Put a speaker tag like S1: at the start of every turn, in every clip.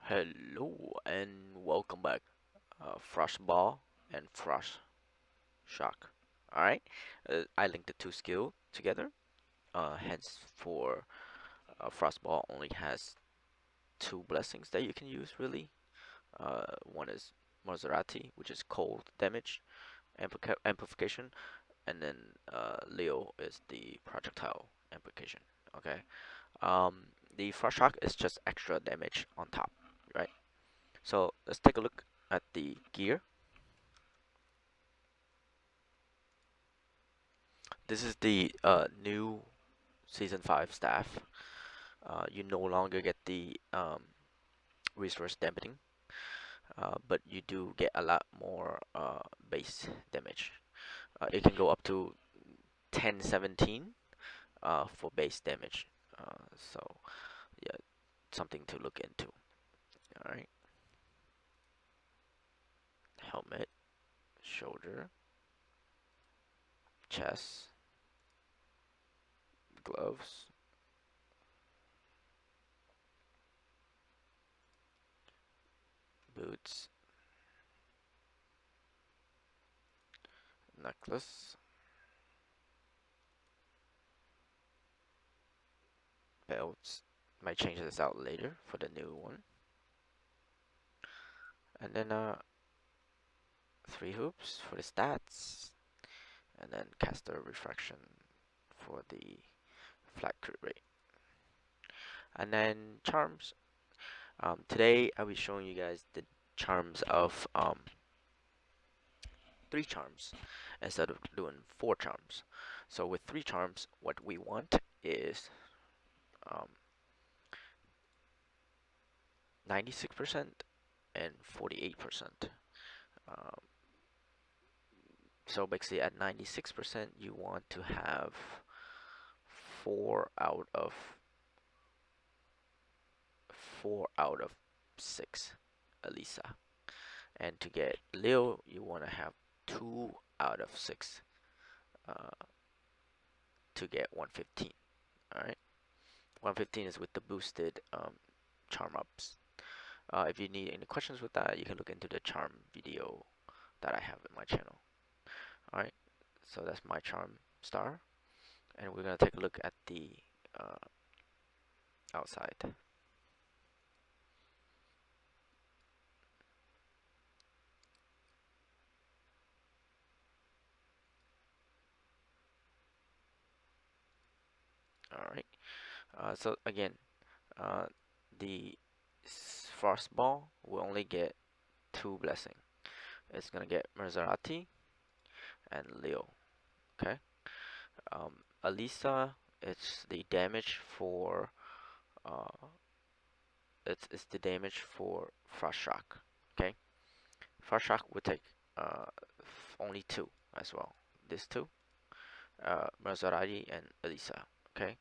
S1: Hello and welcome back. Frost Ball and Frost Shock. Alright, I linked the two skill together. Hence, for Frost Ball only has two blessings that you can use really. One is Maserati, which is cold damage, amplification, and then Leo is the projectile amplification. Okay. Um, the Frost Shock is just extra damage on top, right? So let's take a look at the gear. This is the new season 5 staff. You no longer get the resource dampening, but you do get a lot more base damage. It can go up to 1017 for base damage. So yeah, something to look into. All right, helmet, shoulder, chest, gloves, boots, necklace, belts. Might change this out later for the new one. And then 3 hoops for the stats, and then caster refraction for the flat crit rate. And then charms. Today I'll be showing you guys the charms of 3 charms instead of doing 4 charms. So with 3 charms, what we want is 96% and 48%. Um, so basically at 96% you want to have 4 out of 6 Elisa, and to get Leo you want to have 2 out of 6 uh, to get 115. Alright, 115 is with the boosted charm ups. If you need any questions with that, you can look into the charm video that I have in my channel. Alright, so that's my charm star, and we're gonna take a look at the outside. Alright, so again, the Frost Ball will only get 2 blessing. It's gonna get Maserati and Leo. Okay. Alisa, it's the damage for it's the damage for Frost Shock. Okay. Frost Shock would take only 2 as well. This 2, Maserati and Alisa. Okay.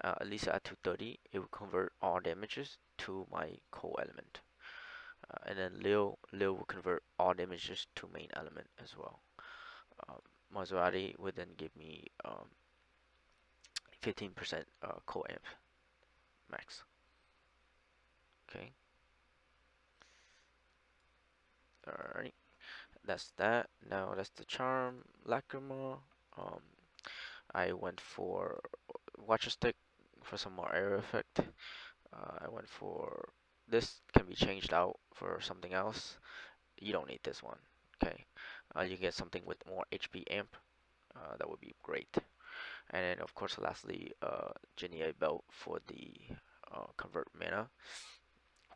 S1: Alisa at 230, it will convert all damages to my cold element. And then Leo will convert all damages to main element as well. Maserati would then give me 15% cold amp max. Okay. Alright. That's that. Now that's the charm. Lacrima. I went for Watcher Stick for some more air effect. I went for this can be changed out for something else. You don't need this one. Okay. You get something with more HP amp. That would be great. And then of course lastly, Genia belt for the convert mana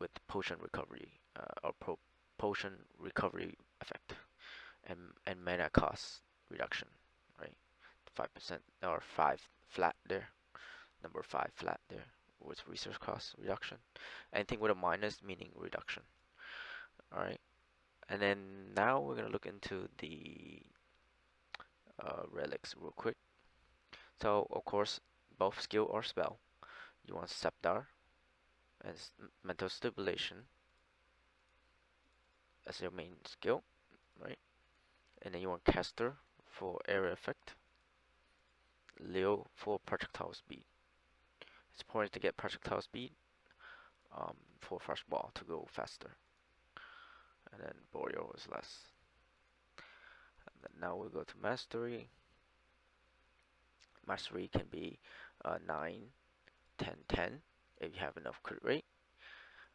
S1: with potion recovery potion recovery effect and mana cost reduction, right? 5% or 5 flat there, number 5 flat there with resource cost reduction. Anything with a minus meaning reduction. All right, and then now we're gonna look into the relics real quick. So of course, both skill or spell. You want Scepter as mental stabilization as your main skill, right? And then you want Caster for area effect, Leo for projectile speed. It's important to get projectile speed for first ball to go faster, and then Boreal is less. And then now we'll go to Mastery. Mastery can be 9, 10, 10 if you have enough crit rate.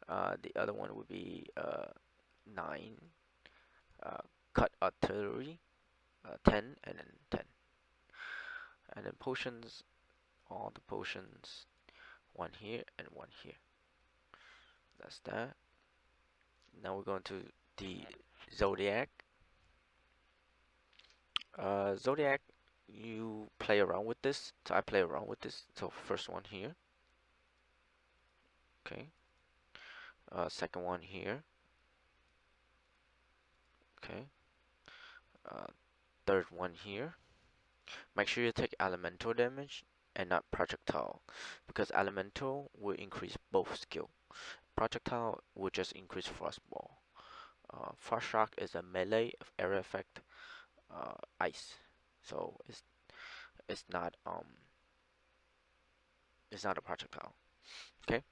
S1: The other one would be 9, cut artillery, 10, and then 10. And then potions, all the potions, one here and one here. That's that. Now we're going to the zodiac. Zodiac, you play around with this. So I play around with this. So first one here. Okay. Second one here. Okay. Uh, third one here. Make sure you take elemental damage and not projectile, because elemental will increase both skill. Projectile will just increase frostball. Frost shock is a melee of area effect, ice, so it's not it's not a projectile. Okay,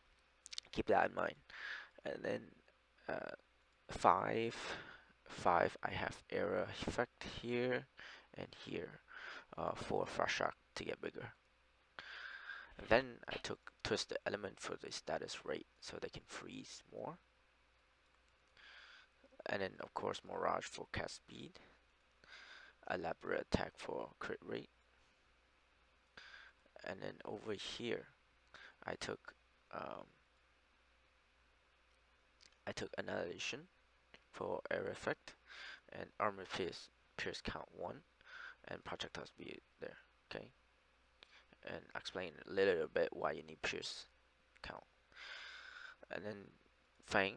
S1: keep that in mind. And then uh, 5, 5. I have area effect here and here for frost shock to get bigger. Then I took twisted element for the status rate so they can freeze more. And then of course mirage for cast speed, elaborate attack for crit rate. And then over here I took annihilation for air effect and armor pierce count 1 and projectile speed there. Okay, and explain a little bit why you need pierce count. And then Fang,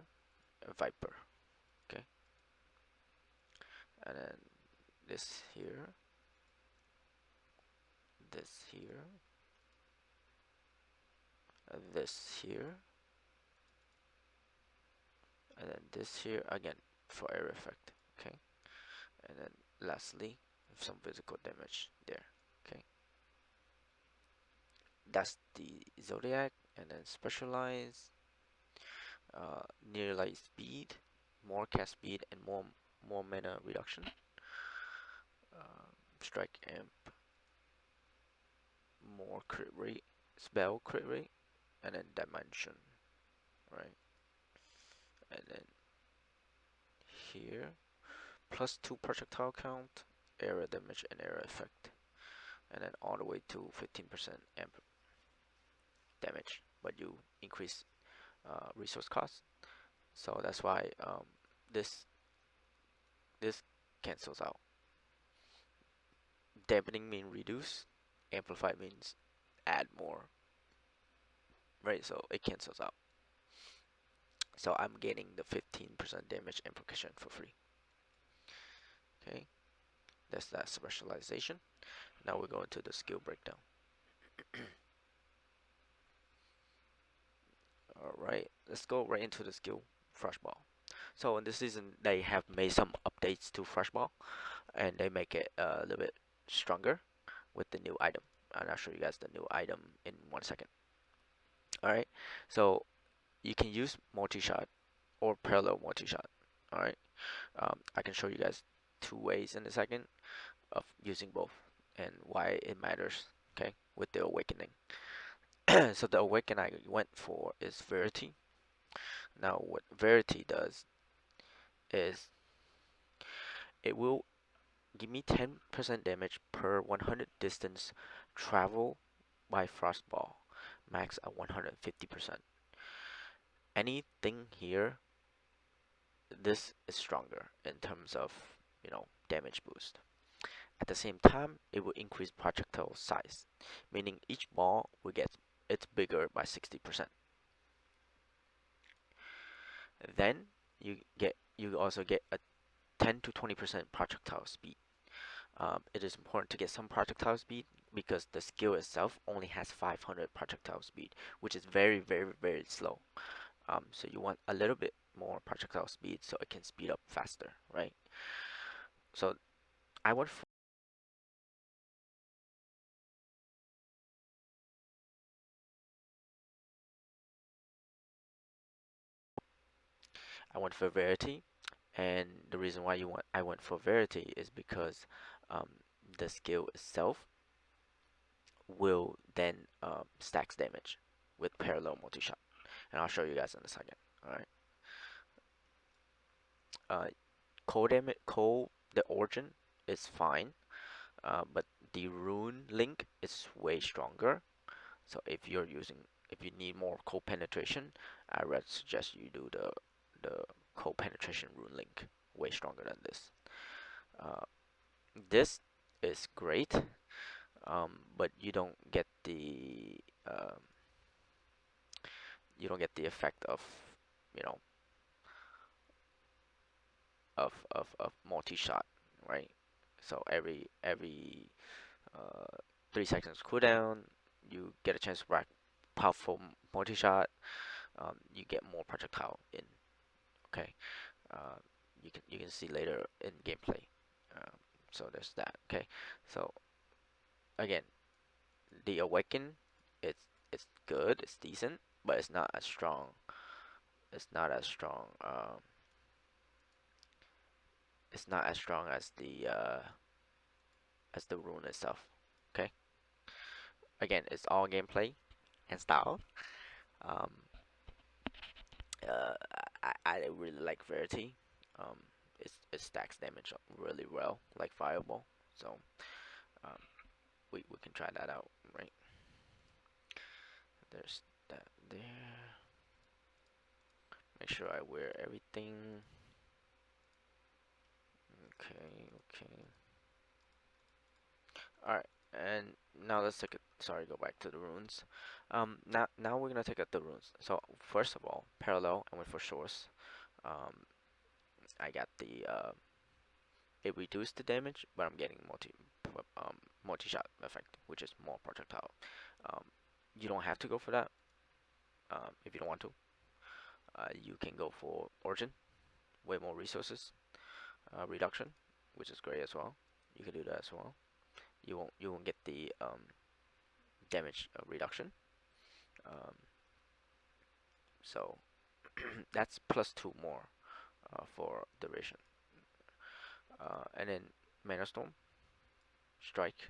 S1: Viper. Okay, and then this here, this here, this here, and then this here again for air effect. Okay, and then lastly some physical damage there. Okay, that's the zodiac. And then specialize, near light speed, more cast speed, and more mana reduction. Strike amp, more crit rate, spell crit rate, and then dimension, right? And then here, +2 projectile count, area damage, and area effect, and then all the way to 15% amp damage, but you increase resource cost. So that's why this cancels out. Dampening means reduce, amplify means add more, right? So it cancels out. So I'm getting the 15% damage implication for free. Okay, that's that specialization. Now we're going to the skill breakdown. Alright, let's go right into the skill Frostball. So in this season, they have made some updates to Frostball, and they make it a little bit stronger with the new item. And I'll show you guys the new item in 1 second. Alright, so you can use Multishot or parallel Multishot. Alright, I can show you guys 2 ways in a second of using both and why it matters, okay, with the awakening. So the awakening I went for is Verity. Now what Verity does is it will give me 10% damage per 100 distance travel by Frostball, max at 150%. Anything here, this is stronger in terms of, you know, damage boost. At the same time, it will increase projectile size, meaning each ball will get it's bigger by 60%. Then you also get a 10 to 20% projectile speed. It is important to get some projectile speed because the skill itself only has 500 projectile speed, which is very, very, very slow. So you want a little bit more projectile speed so it can speed up faster, right? So I would I went for Verity, and the reason why I went for Verity is because um, the skill itself will then stacks damage with parallel multi-shot, and I'll show you guys in a second. All right. Uh, cold damage, cold. The origin is fine, but the rune link is way stronger. So if you need more cold penetration, I would suggest you do the cold penetration rune link. Way stronger than this. Uh, this is great, but um, you don't get the effect of you know of multi-shot, right? So every 3 seconds cooldown, you get a chance to rack powerful multi-shot. You get more projectile in. Okay, uh, you can see later in gameplay. Um, so there's that. Okay, so again, the awaken, it's good, it's decent, but it's not as strong. It's not as strong. It's not as strong as the rune itself. Okay, again, it's all gameplay and style. Um, uh, I really like Verity. Um, it stacks damage up really well, like Fireball. So um, we can try that out, right? There's that there. Make sure I wear everything. Okay, okay. All right, and now let's take it. Sorry, go back to the runes. Now we're gonna take out the runes. So first of all, parallel. I went for source. Um, I got the it reduced the damage, but I'm getting multi-shot effect, which is more projectile. Um, you don't have to go for that if you don't want to. You can go for origin, way more resources, reduction, which is great as well. You can do that as well. You won't get the damage reduction. Um, so that's +2 more for duration. And then Mana Storm, Strike,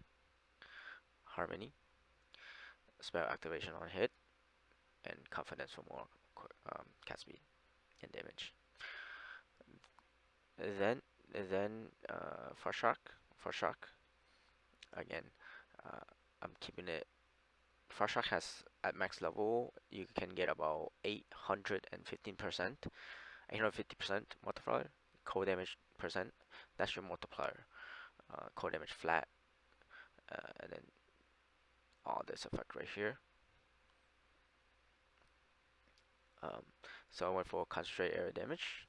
S1: Harmony, spell activation on hit, and Confidence for more cast speed and damage. Then for shock again. Uh, I'm keeping it. For shock has at max level you can get about 815%, 850% multiplier. Cold damage percent. That's your multiplier. Cold damage flat, and then all this effect right here. Um, so I went for concentrate area damage.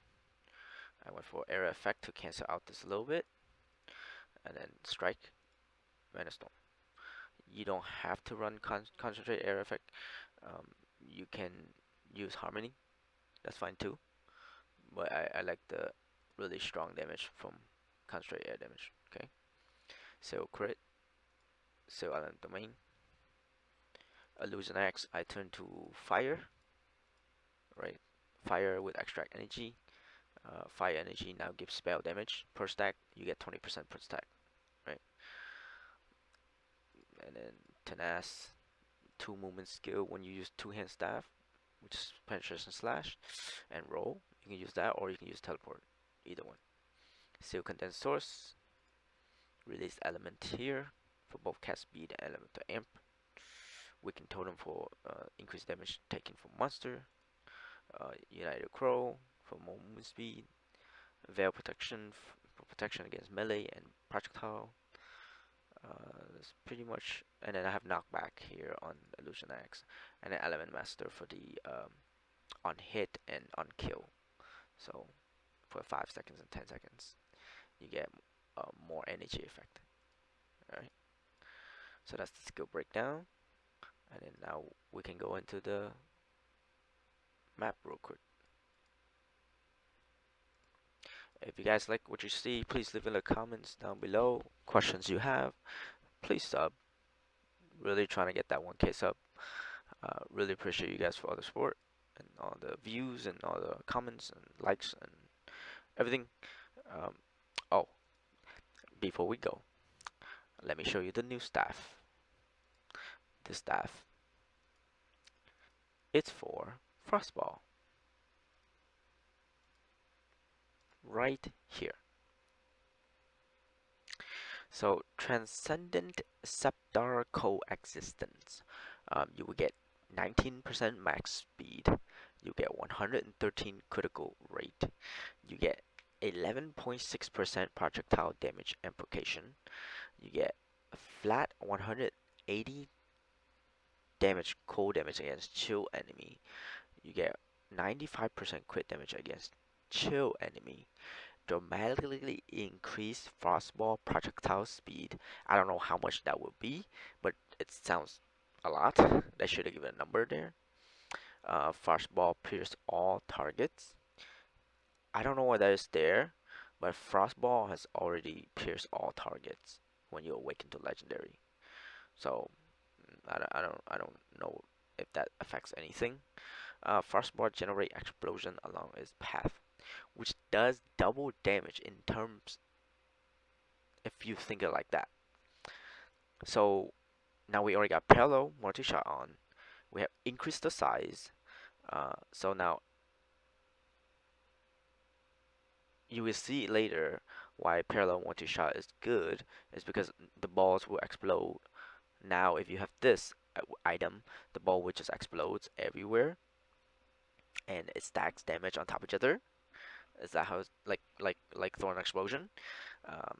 S1: I went for area effect to cancel out this a little bit, and then strike, Mana Storm. You don't have to run concentrate area effect. You can use harmony. That's fine too. But I like the really strong damage from concentrate air damage. Okay. So crit. So island domain. Illusion Axe. I turn to fire. Right. Fire with extract energy. Fire energy now gives spell damage per stack. You get 20% per stack. Right. And then Tenace. 2 movement skill when you use 2-hand staff, which is penetration slash, and roll. You can use that, or you can use teleport. Either one. Seal condensed source. Release element here for both cast speed and element to amp. Weaken totem for increased damage taken from monster. United Crow for more movement speed. Veil protection for protection against melee and projectile. That's pretty much, and then I have knockback here on Illusion Axe, and then Element Master for the on hit and on kill. So for 5 seconds and 10 seconds, you get more energy effect. Alright, so that's the skill breakdown, and then now we can go into the map real quick. If you guys like what you see, please leave in the comments down below. Questions you have, please sub. Really trying to get that 1K sub. Really appreciate you guys for all the support. and all the views and all the comments and likes and everything. Um, oh, before we go, let me show you the new staff. This staff, it's for Frostball, right here. So Transcendent Scepter Coexistence. You will get 19% max speed. You get 113 critical rate. You get 11.6% projectile damage amplification. You get a flat 180 damage, cold damage against chill enemy. You get 95% crit damage against chill enemy. Dramatically increase frostball projectile speed. I don't know how much that would be, but it sounds a lot. They should have given a number there. Frostball pierce all targets. I don't know why that is there, but frostball has already pierced all targets when you awaken to legendary. So I don't know if that affects anything. Frostball generate explosion along its path, which does double damage in terms if you think it like that. So now we already got parallel multi-shot on. We have increased the size. So now you will see later why parallel multi-shot is good is because the balls will explode. Now if you have this item, the ball will just explodes everywhere and it stacks damage on top of each other. Is that how it's like Thorn Explosion? Um,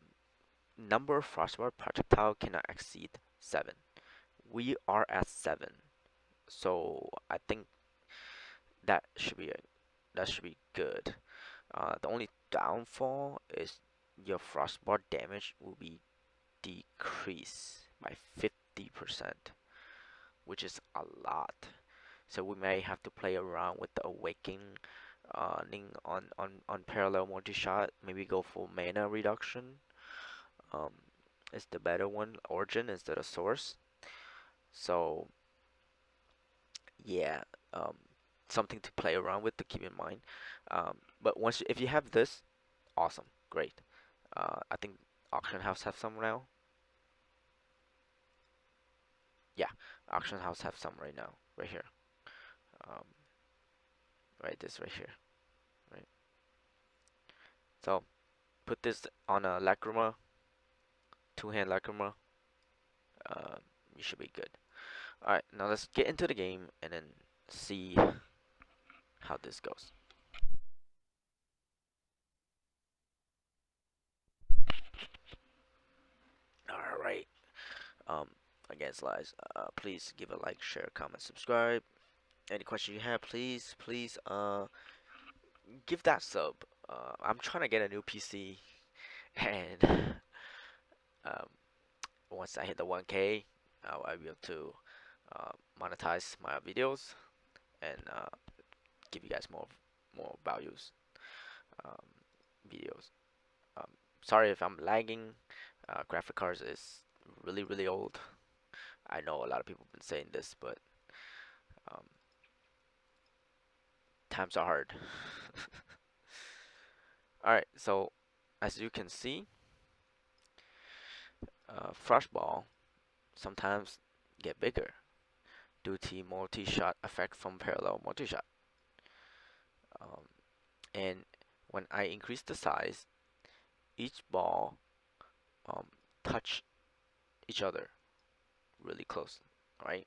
S1: Number of frostbite projectile cannot exceed 7. We are at 7, so I think that should be good. The only downfall is your frostbite damage will be decreased by 50%, which is a lot. So we may have to play around with the awakening on parallel multi-shot. Maybe go for mana reduction. Um, is the better one, origin instead of source. So yeah, something to play around with to keep in mind. But if you have this, awesome, great. I think auction house have some now. Yeah, auction house have some right now, right here. Um, right, this right here, right. So put this on a lacrima, two-hand lacrima. You should be good. All right, now let's get into the game and then see how this goes. All right. Um, Again, slides. Please give a like, share, comment, subscribe. Any question you have, please, give that sub. I'm trying to get a new PC, and um, once I hit the 1K, I'll be able to monetize my videos and give you guys more values um, videos. Um, Sorry if I'm lagging. Graphic cards is really old. I know a lot of people have been saying this, but um, times are hard. Alright, so as you can see, Frostball sometimes get bigger due to multi-shot effect from parallel multi-shot. And when I increase the size, each ball touch each other really close, right?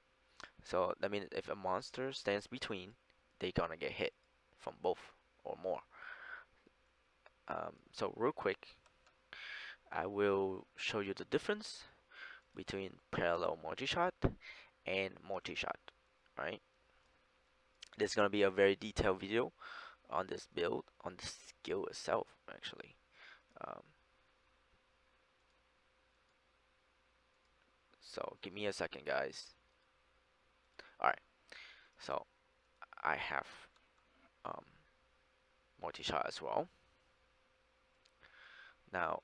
S1: So that means if a monster stands between, they're gonna get hit from both or more. So real quick, I will show you the difference between parallel multi-shot and multi-shot, right? This is gonna be a very detailed video on this build, on the skill itself, actually. Um, so give me a second, guys. Alright, so I have um, multi-shot as well. Now,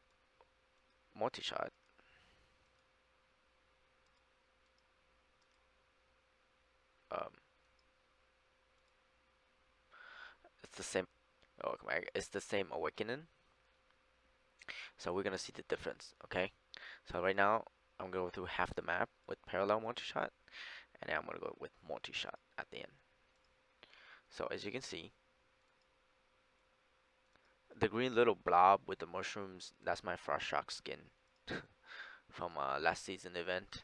S1: multi-shot, um, the same. Oh, come on, it's the same awakening. So we're gonna see the difference. Okay. So right now I'm gonna go through half the map with parallel multi-shot, and then I'm gonna go with multi-shot at the end. So as you can see, the green little blob with the mushrooms, that's my frost shock skin from last season event.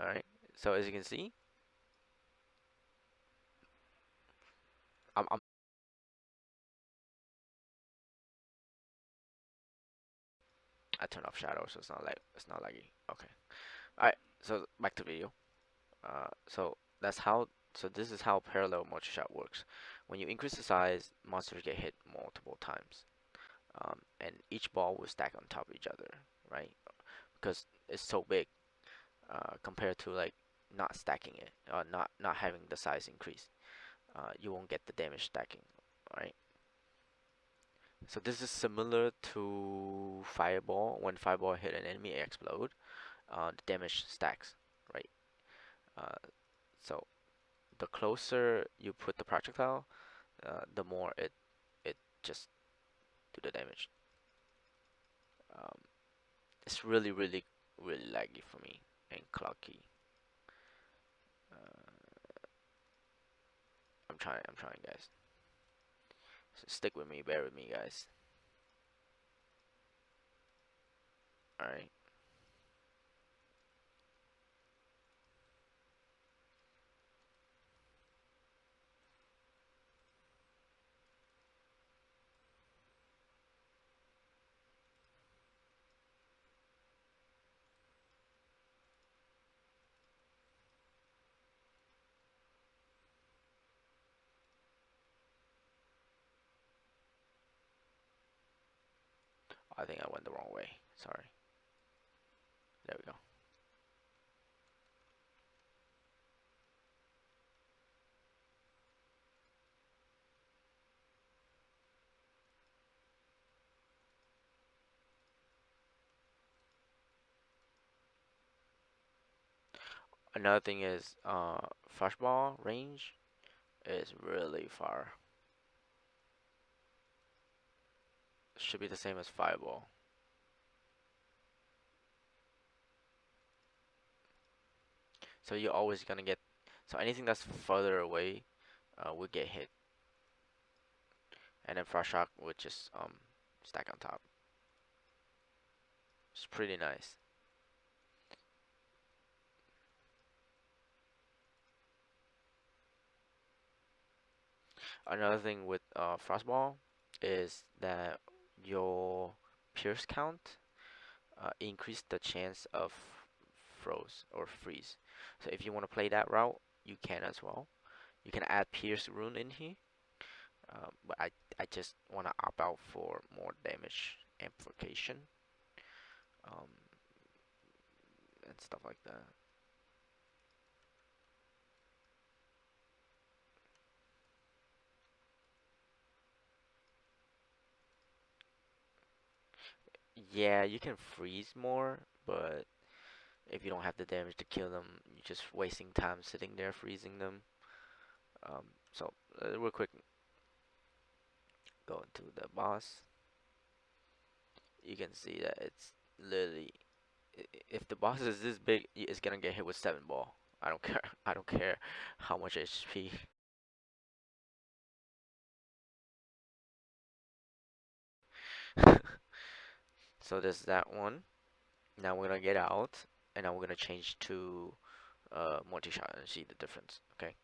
S1: Alright, so as you can see, I'm I turn off shadow, so it's not laggy. Okay. Alright, so back to video. So this is how parallel multi-shot works. When you increase the size, monsters get hit multiple times. And each ball will stack on top of each other, right? Because it's so big, compared to like not stacking it, not having the size increase. You won't get the damage stacking, right? So this is similar to fireball. When fireball hit an enemy, it explode. The damage stacks, right? Uh, so the closer you put the projectile, the more it just do the damage. Um, it's really laggy for me and clocky. I'm trying, guys. So stick with me, bear with me, guys. All right. I think I went the wrong way. Sorry. There we go. Another thing is, flashball range is really far. Should be the same as fireball. So you're always gonna get. So anything that's further away, will get hit, and then frost shock would just stack on top. It's pretty nice. Another thing with frostball is that your pierce count increase the chance of froze or freeze. So if you want to play that route, you can as well. You can add pierce rune in here, but I just want to opt out for more damage amplification, um, and stuff like that. Yeah, you can freeze more, but if you don't have the damage to kill them, you're just wasting time sitting there freezing them. So real quick, go into the boss. You can see that it's literally, if the boss is this big, it's gonna get hit with 7 ball. I don't care. I don't care how much HP. So there's that one. Now we're gonna get out, and now we're gonna change to multi-shot and see the difference. Okay.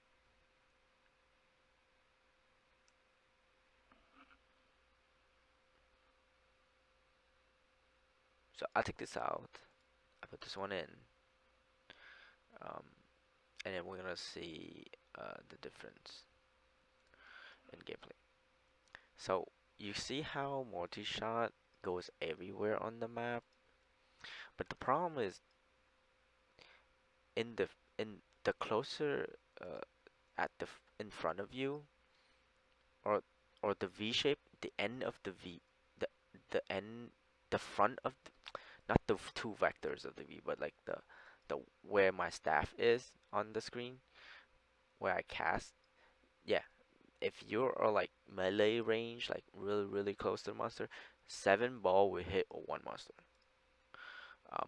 S1: So I'll take this out. I put this one in, um, and then we're gonna see the difference in gameplay. So you see how multi-shot goes everywhere on the map, but the problem is in the closer, uh, at in front of you, or the V shape, the end of the V, the end, the front of not the two vectors of the V, but like the where my staff is on the screen, where I cast. Yeah, if you are like melee range, like really close to the monster, 7 ball will hit one monster.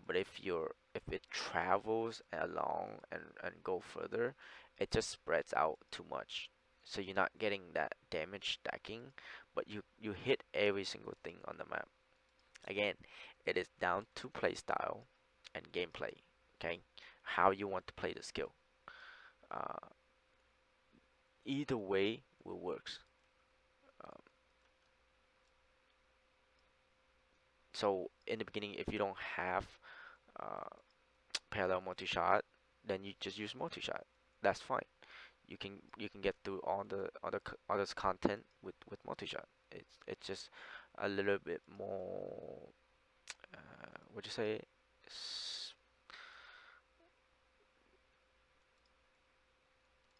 S1: But if it travels along and go further, it just spreads out too much. So you're not getting that damage stacking, but you hit every single thing on the map. Again, it is down to play style and gameplay. Okay, how you want to play the skill. Uh, Either way will works. Um, so in the beginning, if you don't have uh, parallel multi-shot, then you just use multi-shot. That's fine. You can get through all the others content with multi-shot. It's just a little bit more. What you say? S-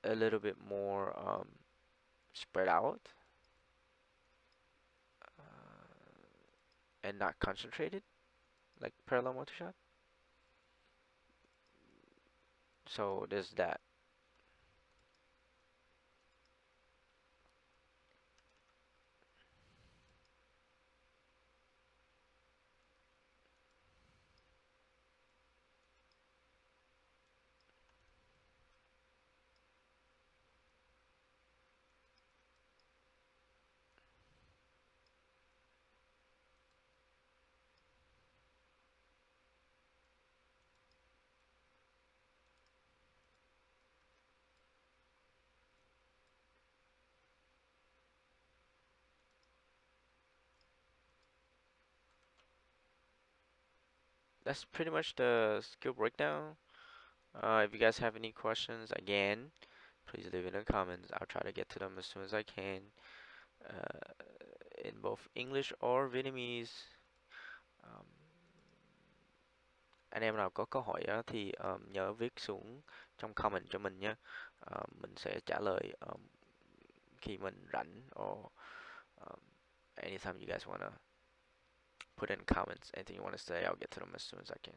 S1: a little bit more spread out and not concentrated like parallel multi-shot. So there's that. That's pretty much the skill breakdown. If you guys have any questions, again, please leave it in the comments. I'll try to get to them as soon as I can, uh, in both English or Vietnamese. Um, anh em nào có câu hỏi á, thì nhớ viết xuống trong comment cho mình nhé. Mình sẽ trả lời khi mình rảnh, or um, anytime you guys wanna put in comments, anything you wanna say, I'll get to them as soon as I can.